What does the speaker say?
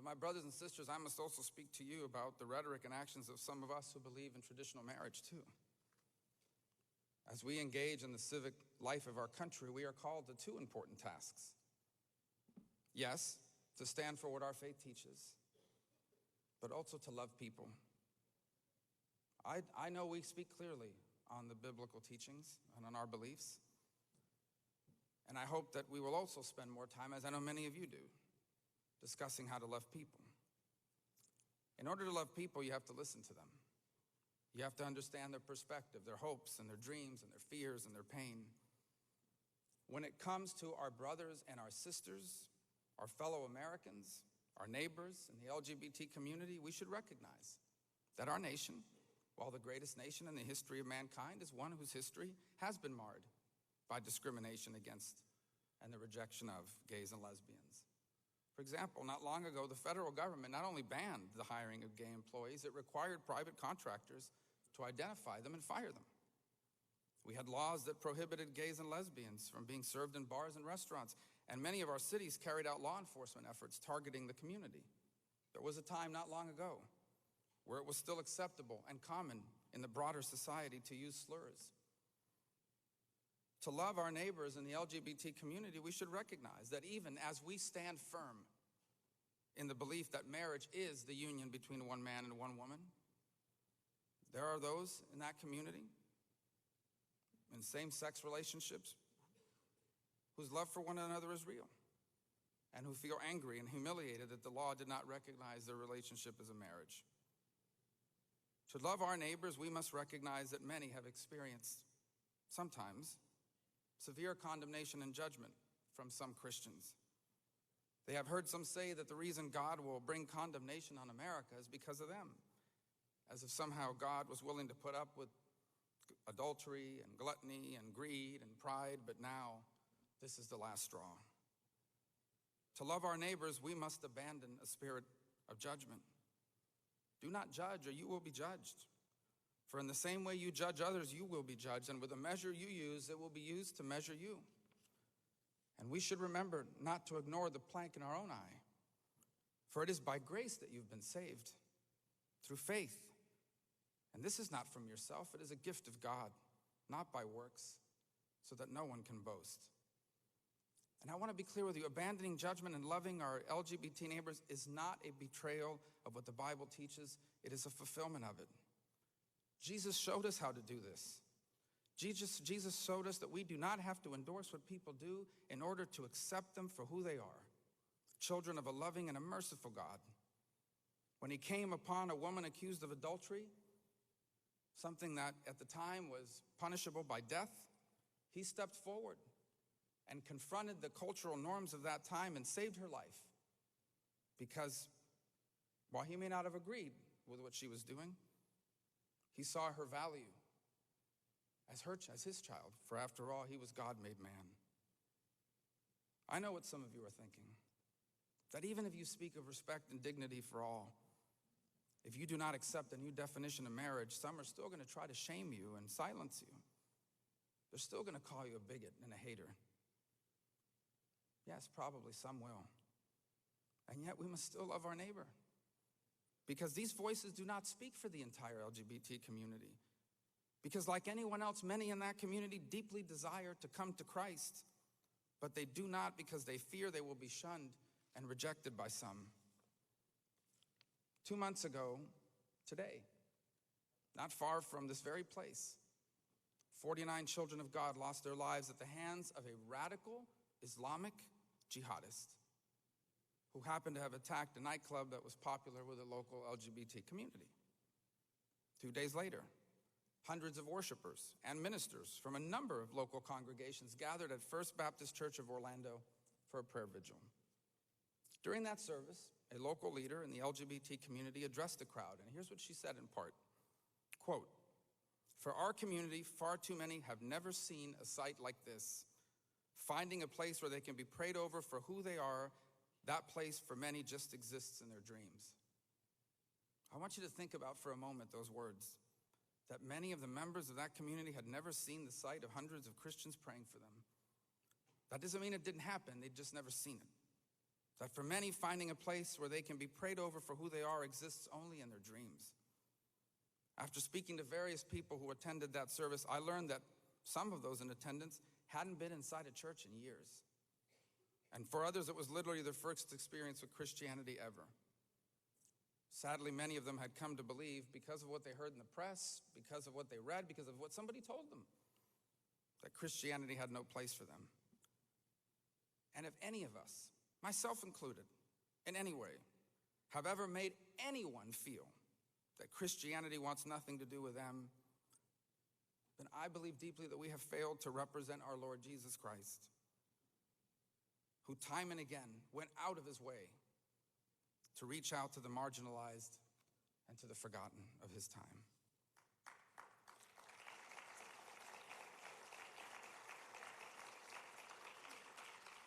my brothers and sisters, I must also speak to you about the rhetoric and actions of some of us who believe in traditional marriage too. As we engage in the civic life of our country, we are called to two important tasks. Yes, to stand for what our faith teaches, but also to love people. I know we speak clearly on the biblical teachings and on our beliefs, and I hope that we will also spend more time, as I know many of you do, discussing how to love people. In order to love people, you have to listen to them. You have to understand their perspective, their hopes and their dreams and their fears and their pain. When it comes to our brothers and our sisters, our fellow Americans, our neighbors in the LGBT community, we should recognize that our nation, while the greatest nation in the history of mankind, is one whose history has been marred by discrimination against and the rejection of gays and lesbians. For example, not long ago, the federal government not only banned the hiring of gay employees, it required private contractors to identify them and fire them. We had laws that prohibited gays and lesbians from being served in bars and restaurants, and many of our cities carried out law enforcement efforts targeting the community. There was a time not long ago where it was still acceptable and common in the broader society to use slurs. To love our neighbors in the LGBT community, we should recognize that even as we stand firm in the belief that marriage is the union between one man and one woman, there are those in that community, in same-sex relationships, whose love for one another is real and who feel angry and humiliated that the law did not recognize their relationship as a marriage. To love our neighbors, we must recognize that many have experienced, sometimes, severe condemnation and judgment from some Christians. They have heard some say that the reason God will bring condemnation on America is because of them, as if somehow God was willing to put up with adultery and gluttony and greed and pride, but now this is the last straw. To love our neighbors, we must abandon a spirit of judgment. Do not judge, or you will be judged. For in the same way you judge others, you will be judged, and with the measure you use, it will be used to measure you. And we should remember not to ignore the plank in our own eye, for it is by grace that you've been saved, through faith. And this is not from yourself, it is a gift of God, not by works, so that no one can boast. And I want to be clear with you, abandoning judgment and loving our LGBT neighbors is not a betrayal of what the Bible teaches, it is a fulfillment of it. Jesus showed us how to do this. Jesus showed us that we do not have to endorse what people do in order to accept them for who they are, children of a loving and a merciful God. When he came upon a woman accused of adultery, something that at the time was punishable by death, he stepped forward and confronted the cultural norms of that time and saved her life. Because while he may not have agreed with what she was doing, he saw her value as his child, for after all, he was God made man. I know what some of you are thinking, that even if you speak of respect and dignity for all, if you do not accept a new definition of marriage, some are still going to try to shame you and silence you. They're still going to call you a bigot and a hater. Yes, probably some will. And yet we must still love our neighbor, because these voices do not speak for the entire LGBT community. Because like anyone else, many in that community deeply desire to come to Christ, but they do not because they fear they will be shunned and rejected by some. 2 months ago, today, not far from this very place, 49 children of God lost their lives at the hands of a radical Islamic jihadist who happened to have attacked a nightclub that was popular with the local LGBT community. 2 days later, hundreds of worshipers and ministers from a number of local congregations gathered at First Baptist Church of Orlando for a prayer vigil. During that service, a local leader in the LGBT community addressed the crowd, and here's what she said in part, quote, "For our community, far too many have never seen a sight like this. Finding a place where they can be prayed over for who they are, that place for many just exists in their dreams." I want you to think about for a moment those words, that many of the members of that community had never seen the sight of hundreds of Christians praying for them. That doesn't mean it didn't happen, they'd just never seen it. That for many, finding a place where they can be prayed over for who they are exists only in their dreams. After speaking to various people who attended that service, I learned that some of those in attendance hadn't been inside a church in years. And for others, it was literally their first experience with Christianity ever. Sadly, many of them had come to believe because of what they heard in the press, because of what they read, because of what somebody told them, that Christianity had no place for them. And if any of us, myself included, in any way, have ever made anyone feel that Christianity wants nothing to do with them, then I believe deeply that we have failed to represent our Lord Jesus Christ, who time and again went out of his way to reach out to the marginalized and to the forgotten of his time.